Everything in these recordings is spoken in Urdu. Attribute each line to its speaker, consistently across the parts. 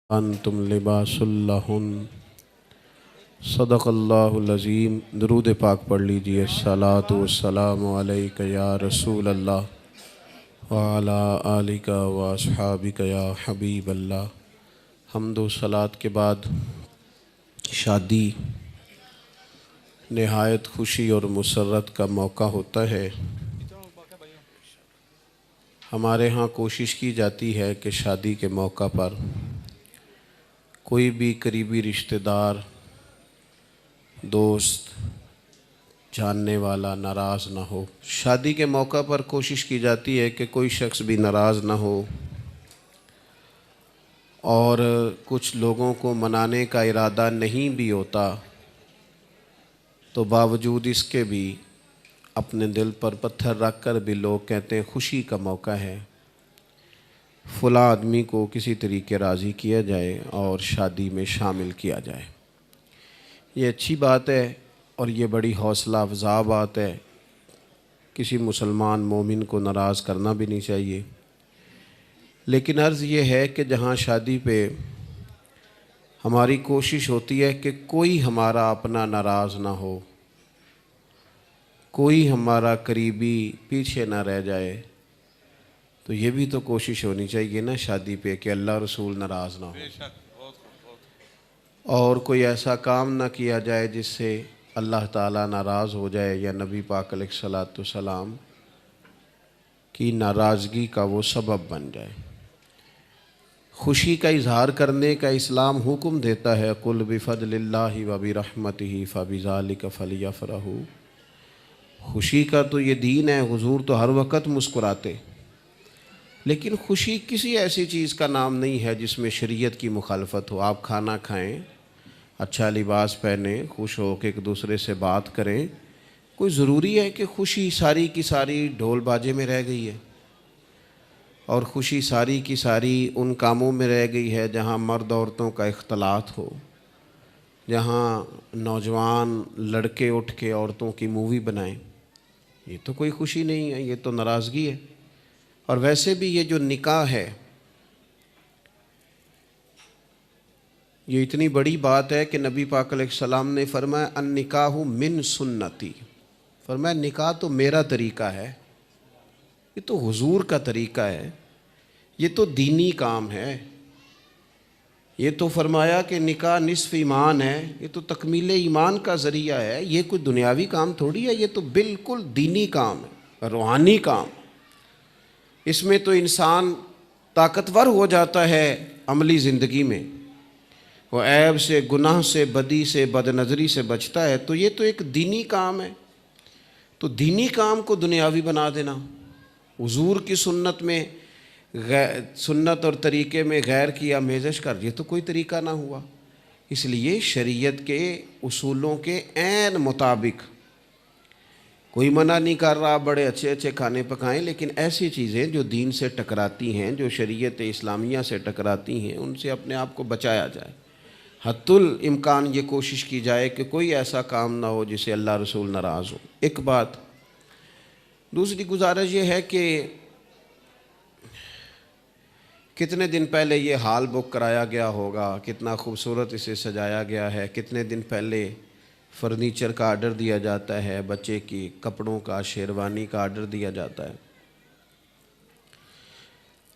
Speaker 1: انتم لباسلہن صدق اللہ العظیم۔ درود پاک پڑھ لیجئے۔ الصلاۃ والسلام علیک یا رسول اللہ وعلی آلک واصحابک یا حبیب اللہ۔ حمد و صلاۃ کے بعد شادی نہایت خوشی اور مسرت کا موقع ہوتا ہے۔ ہمارے ہاں کوشش کی جاتی ہے کہ شادی کے موقع پر کوئی بھی قریبی رشتہ دار، دوست، جاننے والا ناراض نہ ہو۔ شادی کے موقع پر کوشش کی جاتی ہے کہ کوئی شخص بھی ناراض نہ ہو، اور کچھ لوگوں کو منانے کا ارادہ نہیں بھی ہوتا تو باوجود اس کے بھی اپنے دل پر پتھر رکھ کر بھی لوگ کہتے ہیں خوشی کا موقع ہے، فلاں آدمی کو کسی طریقے راضی کیا جائے اور شادی میں شامل کیا جائے۔ یہ اچھی بات ہے اور یہ بڑی حوصلہ افزا بات ہے۔ کسی مسلمان مومن کو ناراض کرنا بھی نہیں چاہیے، لیکن عرض یہ ہے کہ جہاں شادی پہ ہماری کوشش ہوتی ہے کہ کوئی ہمارا اپنا ناراض نہ ہو، کوئی ہمارا قریبی پیچھے نہ رہ جائے، تو یہ بھی تو کوشش ہونی چاہیے نا شادی پہ کہ اللہ رسول ناراض نہ ہو، اور کوئی ایسا کام نہ کیا جائے جس سے اللہ تعالیٰ ناراض ہو جائے یا نبی پاک علیہ الصلاۃ والسلام کی ناراضگی کا وہ سبب بن جائے۔ خوشی کا اظہار کرنے کا اسلام حکم دیتا ہے، قُلْ بِفَضْلِ اللَّهِ وَبِرَحْمَتِهِ فَبِذَلِكَ فَلْيَفْرَحُوا۔ خوشی کا تو یہ دین ہے، حضور تو ہر وقت مسکراتے، لیکن خوشی کسی ایسی چیز کا نام نہیں ہے جس میں شریعت کی مخالفت ہو۔ آپ کھانا کھائیں، اچھا لباس پہنیں، خوش ہو کے ایک دوسرے سے بات کریں، کوئی ضروری ہے کہ خوشی ساری کی ساری ڈھول باجے میں رہ گئی ہے، اور خوشی ساری کی ساری ان کاموں میں رہ گئی ہے جہاں مرد عورتوں کا اختلاط ہو، جہاں نوجوان لڑکے اٹھ کے عورتوں کی مووی بنائیں؟ یہ تو کوئی خوشی نہیں ہے، یہ تو ناراضگی ہے۔ اور ویسے بھی یہ جو نکاح ہے، یہ اتنی بڑی بات ہے کہ نبی پاک علیہ السلام نے فرمایا النکاح من سنتی، فرمایا نکاح تو میرا طریقہ ہے، یہ تو حضور کا طریقہ ہے، یہ تو دینی کام ہے۔ یہ تو فرمایا کہ نکاح نصف ایمان ہے، یہ تو تکمیل ایمان کا ذریعہ ہے، یہ کوئی دنیاوی کام تھوڑی ہے، یہ تو بالکل دینی کام ہے، روحانی کام۔ اس میں تو انسان طاقتور ہو جاتا ہے عملی زندگی میں، وہ عیب سے، گناہ سے، بدی سے، بد نظری سے بچتا ہے، تو یہ تو ایک دینی کام ہے۔ تو دینی کام کو دنیاوی بنا دینا، حضور کی سنت میں سنت اور طریقے میں غیر کی آمیزش کر، یہ تو کوئی طریقہ نہ ہوا۔ اس لیے شریعت کے اصولوں کے عین مطابق کوئی منع نہیں کر رہا بڑے اچھے اچھے کھانے پکائیں، لیکن ایسی چیزیں جو دین سے ٹکراتی ہیں، جو شریعت اسلامیہ سے ٹکراتی ہیں، ان سے اپنے آپ کو بچایا جائے۔ حتی الامکان یہ کوشش کی جائے کہ کوئی ایسا کام نہ ہو جسے اللہ رسول ناراض ہو۔ ایک بات۔ دوسری گزارش یہ ہے کہ کتنے دن پہلے یہ ہال بک کرایا گیا ہوگا، کتنا خوبصورت اسے سجایا گیا ہے، کتنے دن پہلے فرنیچر کا آرڈر دیا جاتا ہے، بچے کی کپڑوں کا، شیروانی کا آرڈر دیا جاتا ہے۔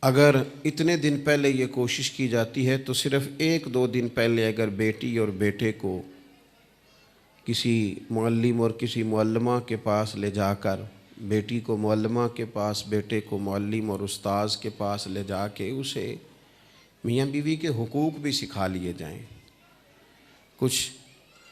Speaker 1: اگر اتنے دن پہلے یہ کوشش کی جاتی ہے تو صرف ایک دو دن پہلے اگر بیٹی اور بیٹے کو کسی معلم اور کسی معلمہ کے پاس لے جا کر، بیٹی کو معلمہ کے پاس، بیٹے کو معلم اور استاذ کے پاس لے جا کے اسے میاں بیوی کے حقوق بھی سکھا لیے جائیں، کچھ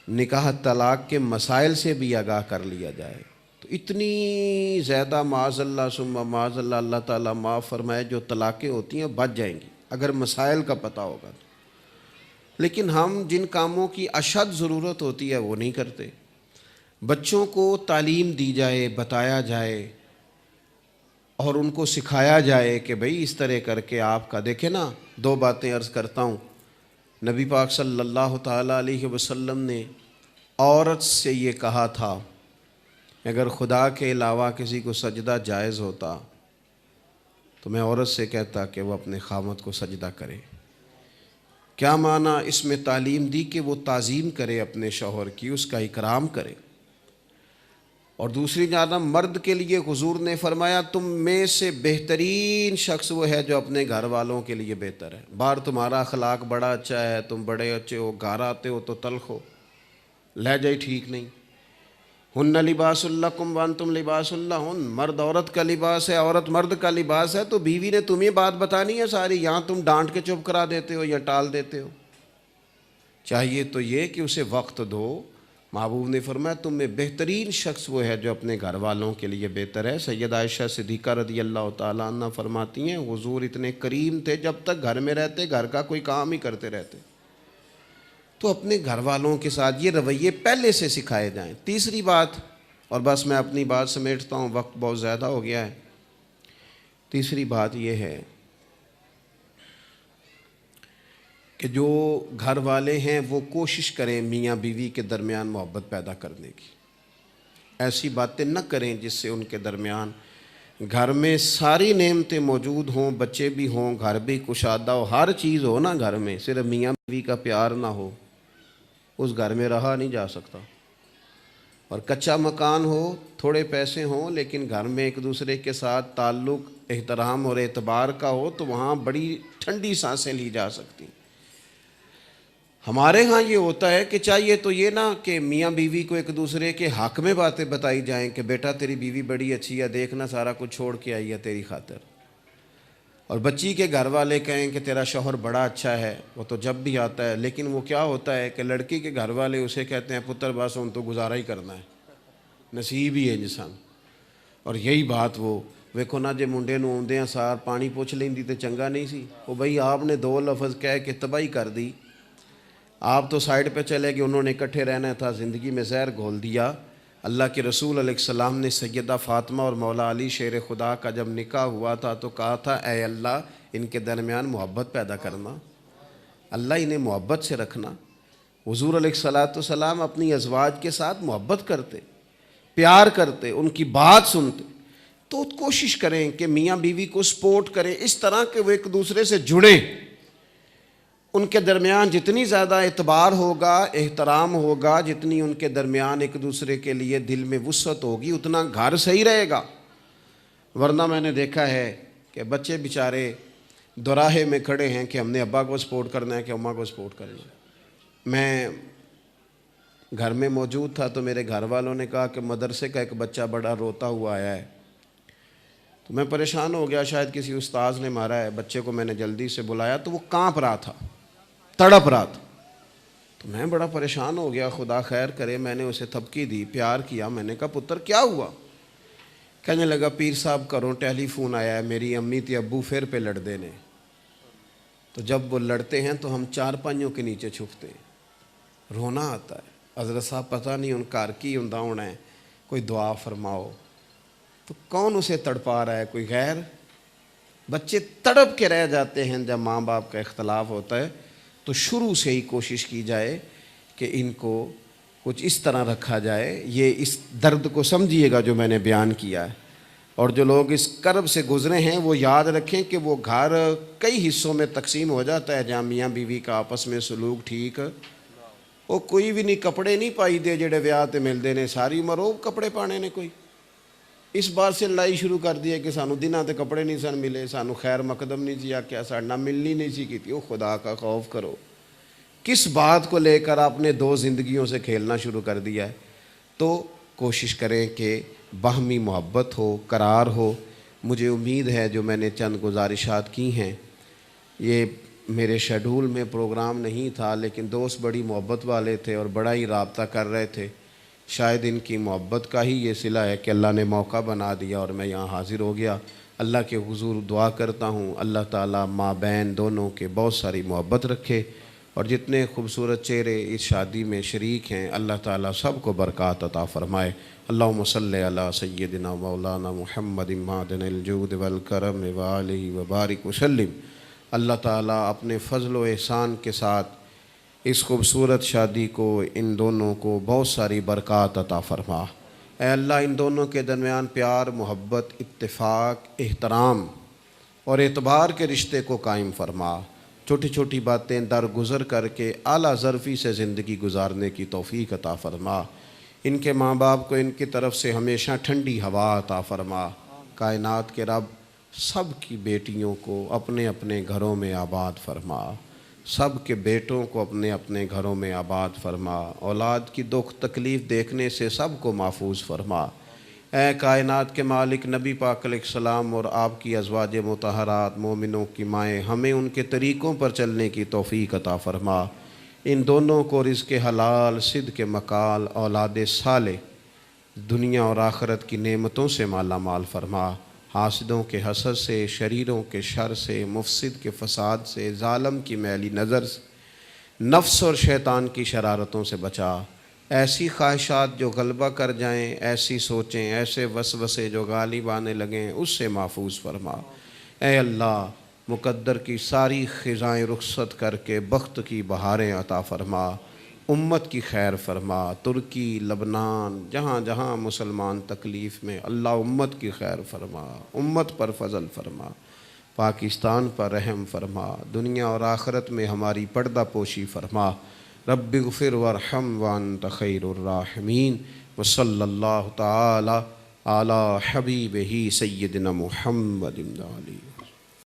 Speaker 1: نکاح طلاق کے مسائل سے بھی آگاہ کر لیا جائے، تو اتنی زیادہ معاذ اللہ ثم معاذ اللہ، اللہ تعالیٰ معاف فرمائے، جو طلاقیں ہوتی ہیں بچ جائیں گی اگر مسائل کا پتہ ہوگا تو۔ لیکن ہم جن کاموں کی اشد ضرورت ہوتی ہے وہ نہیں کرتے۔ بچوں کو تعلیم دی جائے، بتایا جائے اور ان کو سکھایا جائے کہ بھئی اس طرح کر کے آپ کا، دیکھیں نا، دو باتیں عرض کرتا ہوں۔ نبی پاک صلی اللہ تعالیٰ علیہ وسلم نے عورت سے یہ کہا تھا، اگر خدا کے علاوہ کسی کو سجدہ جائز ہوتا تو میں عورت سے کہتا کہ وہ اپنے خاوند کو سجدہ کرے، کیا معنی اس میں تعلیم دی کہ وہ تعظیم کرے اپنے شوہر کی، اس کا اکرام کرے۔ اور دوسری جانب مرد کے لیے حضور نے فرمایا تم میں سے بہترین شخص وہ ہے جو اپنے گھر والوں کے لیے بہتر ہے۔ باہر تمہارا اخلاق بڑا اچھا ہے، تم بڑے اچھے ہو، گھر آتے ہو تو تلخ ہو، لہجہ ہی ٹھیک نہیں۔ ہن لباس لکم وانتم لباس لہن، مرد عورت کا لباس ہے، عورت مرد کا لباس ہے، تو بیوی نے تمہیں بات بتانی ہے ساری، یہاں تم ڈانٹ کے چپ کرا دیتے ہو یا ٹال دیتے ہو۔ چاہیے تو یہ کہ اسے وقت دو۔ محبوب نے فرمایا تم میں بہترین شخص وہ ہے جو اپنے گھر والوں کے لیے بہتر ہے۔ سیدہ عائشہ صدیقہ رضی اللہ تعالیٰ عنہ فرماتی ہیں حضور اتنے کریم تھے، جب تک گھر میں رہتے گھر کا کوئی کام ہی کرتے رہتے۔ تو اپنے گھر والوں کے ساتھ یہ رویے پہلے سے سکھائے جائیں۔ تیسری بات، اور بس میں اپنی بات سمیٹتا ہوں، وقت بہت زیادہ ہو گیا ہے۔ تیسری بات یہ ہے کہ جو گھر والے ہیں وہ کوشش کریں میاں بیوی کے درمیان محبت پیدا کرنے کی۔ ایسی باتیں نہ کریں جس سے ان کے درمیان گھر میں ساری نعمتیں موجود ہوں، بچے بھی ہوں، گھر بھی کشادہ ہو، ہر چیز ہو نا گھر میں، صرف میاں بیوی کا پیار نہ ہو، اس گھر میں رہا نہیں جا سکتا۔ اور کچا مکان ہو، تھوڑے پیسے ہوں، لیکن گھر میں ایک دوسرے کے ساتھ تعلق احترام اور اعتبار کا ہو تو وہاں بڑی ٹھنڈی سانسیں لی جا سکتی۔ ہمارے ہاں یہ ہوتا ہے کہ چاہیے تو یہ نہ کہ میاں بیوی کو ایک دوسرے کے حق میں باتیں بتائی جائیں کہ بیٹا تیری بیوی بڑی اچھی ہے، دیکھنا سارا کچھ چھوڑ کے آئی ہے تیری خاطر، اور بچی کے گھر والے کہیں کہ تیرا شوہر بڑا اچھا ہے، وہ تو جب بھی آتا ہے، لیکن وہ کیا ہوتا ہے کہ لڑکی کے گھر والے اسے کہتے ہیں پتر بس ان تو گزارا ہی کرنا ہے، نصیب ہی ہے انسان۔ اور یہی بات وہ ویکھو نا جے منڈے نوں آوندیاں سار پانی پوچھ لیندی تے چنگا نہیں سی، وہ بھئی آپ نے دو لفظ کہہ کے تباہی کر دی، آپ تو سائیڈ پہ چلے گئے، انہوں نے اکٹھے رہنا تھا، زندگی میں زہر گھول دیا۔ اللہ کے رسول علیہ السلام نے سیدہ فاطمہ اور مولا علی شیر خدا کا جب نکاح ہوا تھا تو کہا تھا اے اللہ ان کے درمیان محبت پیدا کرنا، اللہ انہیں محبت سے رکھنا۔ حضور علیہ السلام اپنی ازواج کے ساتھ محبت کرتے، پیار کرتے، ان کی بات سنتے۔ تو کوشش کریں کہ میاں بیوی کو سپورٹ کریں اس طرح کہ وہ ایک دوسرے سے جڑیں، ان کے درمیان جتنی زیادہ اعتبار ہوگا، احترام ہوگا، جتنی ان کے درمیان ایک دوسرے کے لیے دل میں وسعت ہوگی، اتنا گھر صحیح رہے گا۔ ورنہ میں نے دیکھا ہے کہ بچے بیچارے دوراہے میں کھڑے ہیں کہ ہم نے ابا کو سپورٹ کرنا ہے کہ اماں کو سپورٹ کرنا ہے۔ میں گھر میں موجود تھا تو میرے گھر والوں نے کہا کہ مدرسے کا ایک بچہ بڑا روتا ہوا آیا ہے، تو میں پریشان ہو گیا، شاید کسی استاذ نے مارا ہے۔ بچے کو میں نے جلدی سے بلایا تو وہ کانپ رہا تھا، تڑپ رہا تھا، تو میں بڑا پریشان ہو گیا، خدا خیر کرے۔ میں نے اسے تھپکی دی، پیار کیا، میں نے کہا پتر کیا ہوا؟ کہنے لگا پیر صاحب گھروں ٹیلی فون آیا ہے، میری امی تے ابو پھر پہ لڑتے نے، تو جب وہ لڑتے ہیں تو ہم چارپائیوں کے نیچے چھپتے ہیں، رونا آتا ہے۔ حضرت صاحب پتہ نہیں ان کار کی ہوندا ہونا ہے، کوئی دعا فرماؤ۔ تو کون اسے تڑپا رہا ہے؟ کوئی غیر؟ بچے تڑپ کے رہ جاتے ہیں جب ماں باپ کا اختلاف ہوتا ہے۔ تو شروع سے ہی کوشش کی جائے کہ ان کو کچھ اس طرح رکھا جائے۔ یہ اس درد کو سمجھیے گا جو میں نے بیان کیا ہے، اور جو لوگ اس کرب سے گزرے ہیں وہ یاد رکھیں کہ وہ گھر کئی حصوں میں تقسیم ہو جاتا ہے جہاں میاں بیوی کا آپس میں سلوک ٹھیک، وہ کوئی بھی نہیں کپڑے نہیں پائی دے جڑے ویاہ تے ملتے ہیں، ساری عمر وہ کپڑے پانے نے۔ کوئی اس بات سے لڑائی شروع کر دی ہے کہ سانو دنوں تے کپڑے نہیں سن ملے، سانو خیر مقدم نہیں سی آکھیا، ساڈا ملنی نہیں سی کیتی۔ او خدا کا خوف کرو، کس بات کو لے کر آپ نے دو زندگیوں سے کھیلنا شروع کر دیا ہے؟ تو کوشش کریں کہ باہمی محبت ہو، قرار ہو۔ مجھے امید ہے جو میں نے چند گزارشات کی ہیں، یہ میرے شیڈول میں پروگرام نہیں تھا، لیکن دوست بڑی محبت والے تھے اور بڑا ہی رابطہ کر رہے تھے، شاید ان کی محبت کا ہی یہ صلہ ہے کہ اللہ نے موقع بنا دیا اور میں یہاں حاضر ہو گیا۔ اللہ کے حضور دعا کرتا ہوں اللہ تعالیٰ ماں بہن دونوں کے بہت ساری محبت رکھے، اور جتنے خوبصورت چہرے اس شادی میں شریک ہیں اللہ تعالیٰ سب کو برکات عطا فرمائے۔ اللہم صلی علی سیدنا مولانا محمد معدن الجود والکرم وآلہ وبارک وسلم۔ اللہ تعالیٰ اپنے فضل و احسان کے ساتھ اس خوبصورت شادی کو، ان دونوں کو بہت ساری برکات عطا فرما۔ اے اللہ ان دونوں کے درمیان پیار، محبت، اتفاق، احترام اور اعتبار کے رشتے کو قائم فرما۔ چھوٹی چھوٹی باتیں درگزر کر کے اعلیٰ ظرفی سے زندگی گزارنے کی توفیق عطا فرما۔ ان کے ماں باپ کو ان کی طرف سے ہمیشہ ٹھنڈی ہوا عطا فرما۔ کائنات کے رب سب کی بیٹیوں کو اپنے اپنے گھروں میں آباد فرما، سب کے بیٹوں کو اپنے اپنے گھروں میں آباد فرما، اولاد کی دکھ تکلیف دیکھنے سے سب کو محفوظ فرما۔ اے کائنات کے مالک، نبی پاک علیہ السلام اور آپ کی ازواج مطہرات مومنوں کی مائیں، ہمیں ان کے طریقوں پر چلنے کی توفیق عطا فرما۔ ان دونوں کو رزق حلال، صدق مقال، اولاد صالح، دنیا اور آخرت کی نعمتوں سے مالا مال فرما۔ حاسدوں کے حسد سے، شریروں کے شر سے، مفسد کے فساد سے، ظالم کی میلی نظر سے، نفس اور شیطان کی شرارتوں سے بچا۔ ایسی خواہشات جو غلبہ کر جائیں، ایسی سوچیں، ایسے وسوسے جو غالب آنے لگیں، اس سے محفوظ فرما۔ اے اللہ، مقدر کی ساری خزائیں رخصت کر کے بخت کی بہاریں عطا فرما، امت کی خیر فرما۔ ترکی، لبنان، جہاں جہاں مسلمان تکلیف میں، اللہ امت کی خیر فرما، امت پر فضل فرما، پاکستان پر رحم فرما، دنیا اور آخرت میں ہماری پردہ پوشی فرما۔ رب اغفر وارحم وانت خیر الراحمین، وصلی اللہ تعالی علی حبیبہ سیدنا محمد علیہ